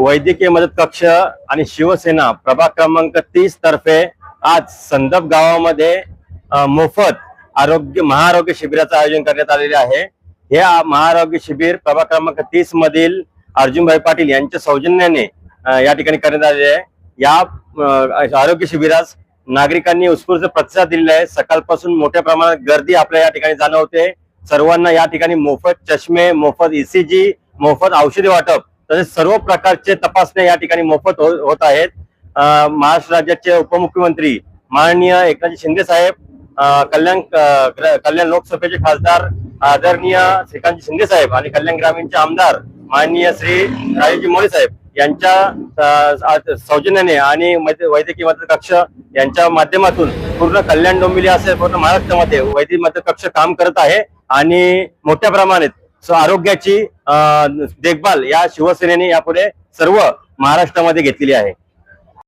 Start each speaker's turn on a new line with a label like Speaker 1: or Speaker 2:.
Speaker 1: वैद्यकीय मदत कक्ष आणि शिवसेना प्रभाग क्रमांक 30 तर्फे आज संदप गावामध्ये मोफत महाआरोग्य शिबिराचं आयोजन करण्यात आलेले आहे। हे महाआरोग्य शिबिर प्रभाग क्रमांक 30 मधील अर्जुनभाई पाटील यांच्या सौजन्याने या ठिकाणी करण्यात आलेले आहे। या आरोग्य शिबिरास नागरिकांनी उत्स्फूर्त प्रतिसाद दिलेला आहे। सकाळपासून मोठ्या प्रमाणात गर्दी आपल्या या ठिकाणी जाणवते। सर्वांना या ठिकाणी मोफत चष्मे, मोफत ECG, मोफत औषधी वाटप तसेच सर्व प्रकारचे तपासण्या या ठिकाणी मोफत होत आहेत। महाराष्ट्र राज्याचे उपमुख्यमंत्री माननीय एकनाथ शिंदे साहेब, कल्याण लोकसभेचे खासदार आदरणीय श्रीकांत शिंदे साहेब आणि कल्याण ग्रामीणचे आमदार माननीय श्री राजेशजी मोरे साहेब यांच्या सौजन्याने आणि वैद्यकीय मदत कक्ष यांच्या माध्यमातून पूर्ण कल्याण डोंबिवली असेल पूर्ण महाराष्ट्रामध्ये वैद्यकीय मदत कक्ष काम करत आहे आणि मोठ्या प्रमाणात आरोग्याची देखभाल या शिवसेनेने यापुढे सर्व महाराष्ट्रामध्ये घेतलेली आहे।